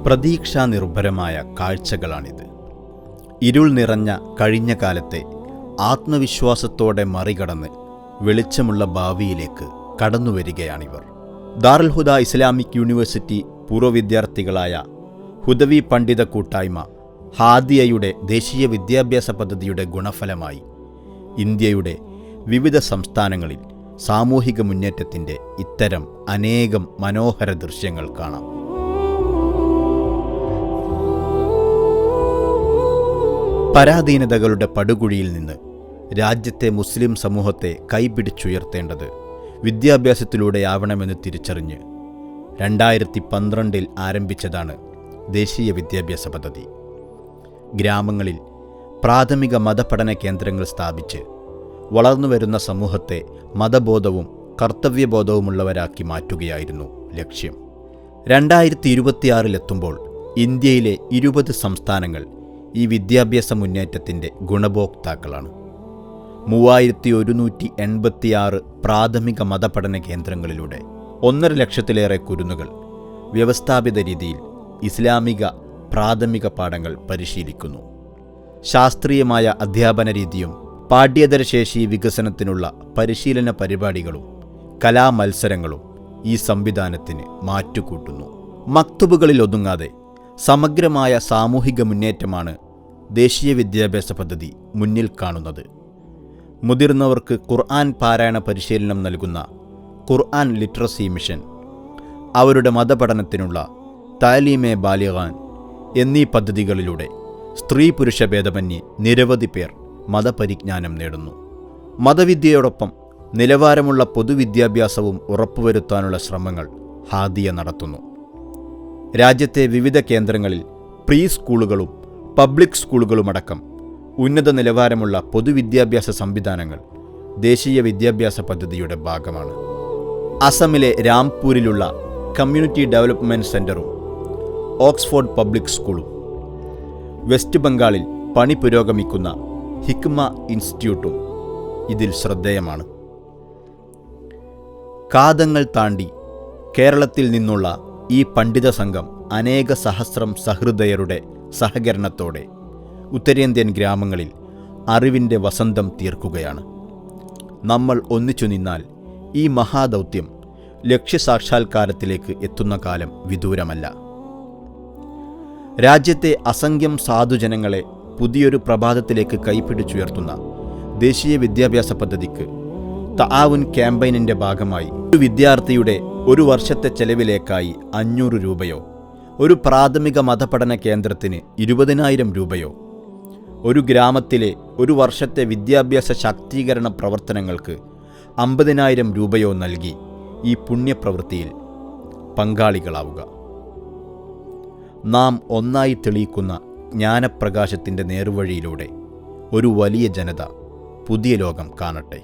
പ്രതീക്ഷാനിർഭരമായ കാഴ്ചകളാണിത്. ഇരുൾ നിറഞ്ഞ കഴിഞ്ഞ കാലത്തെ ആത്മവിശ്വാസത്തോടെ മറികടന്ന് വെളിച്ചമുള്ള ഭാവിയിലേക്ക് കടന്നുവരികയാണിവർ. ദാറുൽ ഹുദ ഇസ്ലാമിക് യൂണിവേഴ്സിറ്റി പൂർവ്വ വിദ്യാർത്ഥികളായ ഹുദവി പണ്ഡിത കൂട്ടായ്മ ഹാദിയയുടെ ദേശീയ വിദ്യാഭ്യാസ പദ്ധതിയുടെ ഗുണഫലമായി ഇന്ത്യയുടെ വിവിധ സംസ്ഥാനങ്ങളിൽ സാമൂഹിക മുന്നേറ്റത്തിൻ്റെ ഇത്തരം അനേകം മനോഹര ദൃശ്യങ്ങൾ കാണാം. പരാധീനതകളുടെ പടുകുഴിയിൽ നിന്ന് രാജ്യത്തെ മുസ്ലിം സമൂഹത്തെ കൈപിടിച്ചുയർത്തേണ്ടത് വിദ്യാഭ്യാസത്തിലൂടെയാവണമെന്ന് തിരിച്ചറിഞ്ഞ് 2012 ആരംഭിച്ചതാണ് ദേശീയ വിദ്യാഭ്യാസ പദ്ധതി. ഗ്രാമങ്ങളിൽ പ്രാഥമിക മതപഠന കേന്ദ്രങ്ങൾ സ്ഥാപിച്ച് വളർന്നുവരുന്ന സമൂഹത്തെ മതബോധവും കർത്തവ്യബോധവുമുള്ളവരാക്കി മാറ്റുകയായിരുന്നു ലക്ഷ്യം. 2026 ഇന്ത്യയിലെ 20 സംസ്ഥാനങ്ങൾ ഈ വിദ്യാഭ്യാസ മുന്നേറ്റത്തിൻ്റെ ഗുണഭോക്താക്കളാണ്. 3186 പ്രാഥമിക മതപഠന കേന്ദ്രങ്ങളിലൂടെ 1.5 ലക്ഷത്തിലേറെ കുരുന്നുകൾ വ്യവസ്ഥാപിത രീതിയിൽ ഇസ്ലാമിക പ്രാഥമിക പാഠങ്ങൾ പരിശീലിക്കുന്നു. ശാസ്ത്രീയമായ അധ്യാപന രീതിയും പാഠ്യേതരശേഷി വികസനത്തിനുള്ള പരിശീലന പരിപാടികളും കലാമത്സരങ്ങളും ഈ സംവിധാനത്തിന് മാറ്റുകൂട്ടുന്നു. മക്തബുകളിൽ ഒതുങ്ങാതെ സമഗ്രമായ സാമൂഹിക മുന്നേറ്റമാണ് ദേശീയ വിദ്യാഭ്യാസ പദ്ധതി മുന്നിൽ കാണുന്നത്. മുതിർന്നവർക്ക് ഖുർആൻ പാരായണ പരിശീലനം നൽകുന്ന ഖുർആൻ ലിറ്ററസി മിഷൻ, അവരുടെ മതപഠനത്തിനുള്ള താലീമെ ബാലിഗാൻ എന്നീ പദ്ധതികളിലൂടെ സ്ത്രീ പുരുഷ ഭേദമന്യേ നിരവധി പേർ മതപരിജ്ഞാനം നേടുന്നു. മതവിദ്യയോടൊപ്പം നിലവാരമുള്ള പൊതുവിദ്യാഭ്യാസവും ഉറപ്പുവരുത്താനുള്ള ശ്രമങ്ങൾ ഹാദിയ നടത്തുന്നു. രാജ്യത്തെ വിവിധ കേന്ദ്രങ്ങളിൽ പ്രീ സ്കൂളുകളും പബ്ലിക് സ്കൂളുകളുമടക്കം ഉന്നത നിലവാരമുള്ള പൊതുവിദ്യാഭ്യാസ സംവിധാനങ്ങൾ ദേശീയ വിദ്യാഭ്യാസ പദ്ധതിയുടെ ഭാഗമാണ്. അസമിലെ രാംപൂരിലുള്ള കമ്മ്യൂണിറ്റി ഡെവലപ്മെൻറ്റ് സെൻ്ററും ഓക്സ്ഫോർഡ് പബ്ലിക് സ്കൂളും, വെസ്റ്റ് ബംഗാളിൽ പണി പുരോഗമിക്കുന്ന ഹിക്മ ഇൻസ്റ്റിറ്റ്യൂട്ടും ഇതിൽ ശ്രദ്ധേയമാണ്. കാതങ്ങൾ താണ്ടി കേരളത്തിൽ നിന്നുള്ള ഈ പണ്ഡിത സംഘം അനേക സഹസ്രം സഹൃദയരുടെ സഹകരണത്തോടെ ഉത്തരേന്ത്യൻ ഗ്രാമങ്ങളിൽ അറിവിൻ്റെ വസന്തം തീർക്കുകയാണ്. നമ്മൾ ഒന്നിച്ചു നിന്നാൽ ഈ മഹാദൗത്യം ലക്ഷ്യസാക്ഷാത്കാരത്തിലേക്ക് എത്തുന്ന കാലം വിദൂരമല്ല. രാജ്യത്തെ അസംഖ്യം സാധുജനങ്ങളെ പുതിയൊരു പ്രഭാതത്തിലേക്ക് കൈപിടിച്ചുയർത്തുന്ന ദേശീയ വിദ്യാഭ്യാസ പദ്ധതിക്ക് തആവുൻ ക്യാമ്പയിനിൻ്റെ ഭാഗമായി ഒരു വിദ്യാർത്ഥിയുടെ ഒരു വർഷത്തെ ചെലവിലേക്കായി 500 രൂപയോ, ഒരു പ്രാഥമിക മതപഠന കേന്ദ്രത്തിന് 20,000 രൂപയോ, ഒരു ഗ്രാമത്തിലെ ഒരു വർഷത്തെ വിദ്യാഭ്യാസ ശാക്തീകരണ പ്രവർത്തനങ്ങൾക്ക് 50,000 രൂപയോ നൽകി ഈ പുണ്യപ്രവൃത്തിയിൽ പങ്കാളികളാവുക. നാം ഒന്നായി തെളിയിക്കുന്ന ജ്ഞാനപ്രകാശത്തിൻ്റെ നേർവഴിയിലൂടെ ഒരു വലിയ ജനത പുതിയ ലോകം കാണട്ടെ.